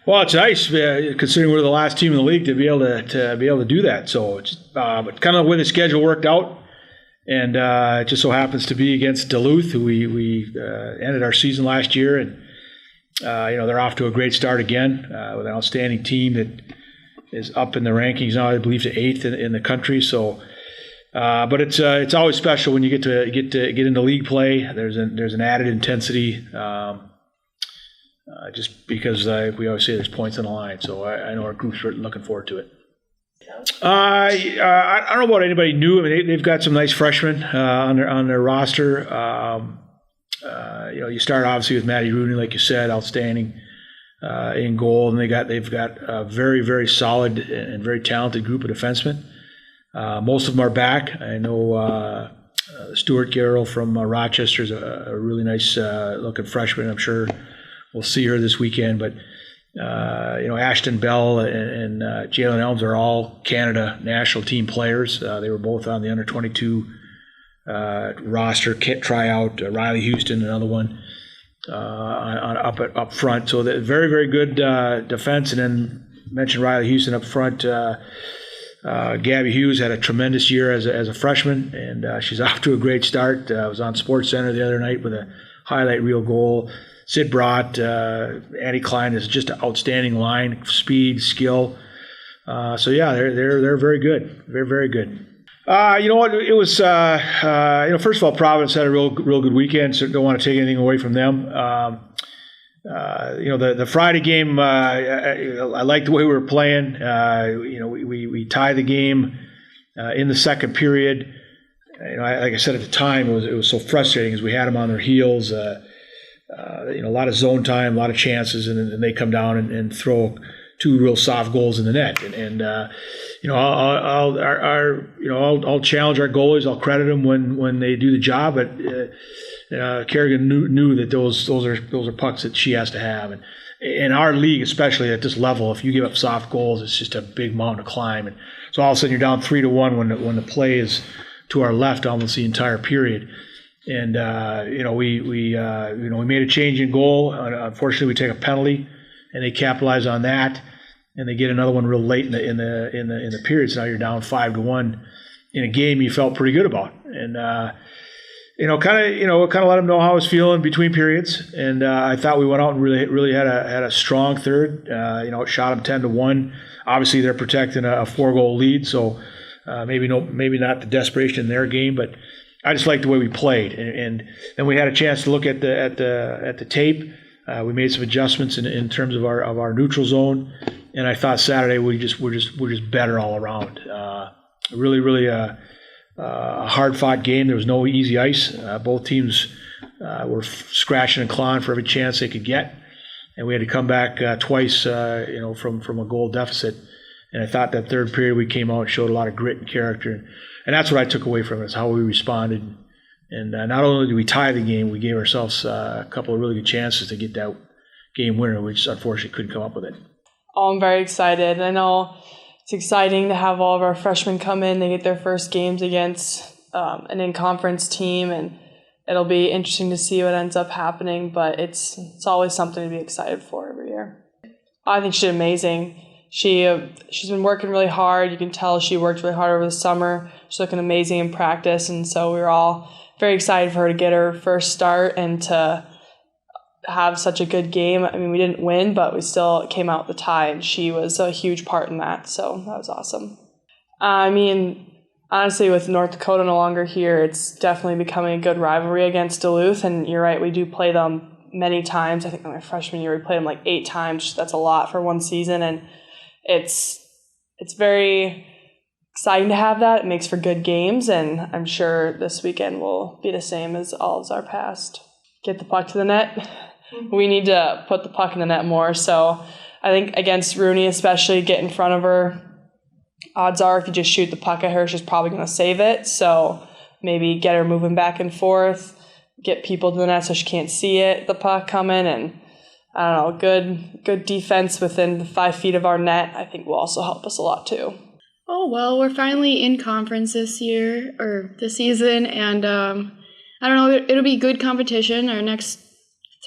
Well, it's nice considering we're the last team in the league to be able to do that. So it's but kind of the way the schedule worked out, and it just so happens to be against Duluth, who we ended our season last year, and they're off to a great start again with an outstanding team that is up in the rankings now, I believe, to 8th in the country. So, but it's always special when you get into league play. There's an added intensity. Just because we always say there's points on the line, so I know our group's looking forward to it. I don't know about anybody new. I mean, they've got some nice freshmen on their roster. You start obviously with Maddie Rooney, like you said, outstanding in goal, and they've got a very, very solid and very talented group of defensemen. Most of them are back. I know Stuart Garrell from Rochester is a really nice looking freshman. I'm sure we'll see her this weekend, but Ashton Bell and Jalen Elms are all Canada national team players. They were both on the under-22 roster tryout. Riley Houston, another one, up front. So they're very, very good defense. And then mentioned Riley Houston up front. Gabby Hughes had a tremendous year as a freshman, and she's off to a great start. I was on SportsCenter the other night with a highlight reel goal. Sid Brott, Annie Klein is just an outstanding line, speed, skill. So yeah, they're very good, very, very good. You know what? It was first of all, Providence had a real good weekend. So don't want to take anything away from them. The Friday game, I liked the way we were playing. We tied the game in the second period. Like I said at the time, it was so frustrating because we had them on their heels. A lot of zone time, a lot of chances, and then they come down and throw two real soft goals in the net. I'll challenge our goalies. I'll credit them when they do the job. But Kerrigan knew that those are pucks that she has to have. And in our league, especially at this level, if you give up soft goals, it's just a big mountain to climb. And so all of a sudden you're down 3-1 when the play is to our left almost the entire period. And we made a change in goal. Unfortunately, we take a penalty, and they capitalize on that, and they get another one real late in the period. So now you're down 5-1 in a game you felt pretty good about, and kind of let them know how I was feeling between periods. And I thought we went out and really had a strong third. It shot them 10-1. Obviously, they're protecting a 4-goal lead, so maybe not the desperation in their game, but I just liked the way we played, and then we had a chance to look at the tape. We made some adjustments in terms of our neutral zone, and I thought Saturday we're just better all around. Really a hard fought game. There was no easy ice. Both teams were scratching and clawing for every chance they could get, and we had to come back twice, from a goal deficit. And I thought that third period we came out and showed a lot of grit and character. And that's what I took away from it, is how we responded. And not only did we tie the game, we gave ourselves a couple of really good chances to get that game winner, which unfortunately couldn't come up with it. Oh, I'm very excited. I know it's exciting to have all of our freshmen come in. They get their first games against an in-conference team, and it'll be interesting to see what ends up happening. But it's always something to be excited for every year. I think she did amazing. She's been working really hard. You can tell she worked really hard over the summer. She's looking amazing in practice, and so we were all very excited for her to get her first start and to have such a good game. I mean, we didn't win, but we still came out with the tie, and she was a huge part in that, so that was awesome. I mean, honestly, with North Dakota no longer here, it's definitely becoming a good rivalry against Duluth, and you're right, we do play them many times. I think in my freshman year we played them like 8 times. That's a lot for one season, and it's very exciting to have that. It makes for good games, and I'm sure this weekend will be the same as all of our past. Get the puck to the net. We need to put the puck in the net more. So I think against Rooney especially, get in front of her. Odds are if you just shoot the puck at her, she's probably going to save it. So maybe get her moving back and forth, get people to the net so she can't see it, the puck coming, and I don't know, good defense within the 5 feet of our net, I think will also help us a lot too. Oh, well, we're finally in conference this season, and I don't know, it'll be good competition. Our next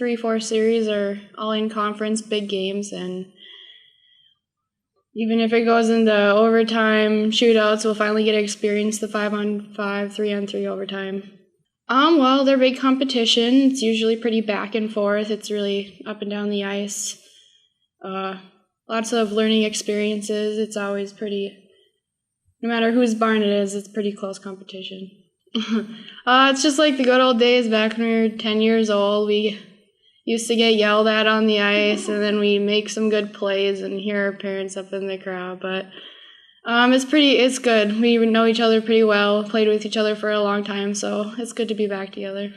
3-4 series are all in conference, big games, and even if it goes into overtime shootouts, we'll finally get to experience the 5-on-5, 3-on-3 overtime. Well, they're big competition. It's usually pretty back and forth. It's really up and down the ice. Lots of learning experiences. It's always no matter whose barn it is, it's pretty close competition. It's just like the good old days back when we were 10 years old. We used to get yelled at on the ice, and then we make some good plays and hear our parents up in the crowd. But it's good. We know each other pretty well, played with each other for a long time, so it's good to be back together.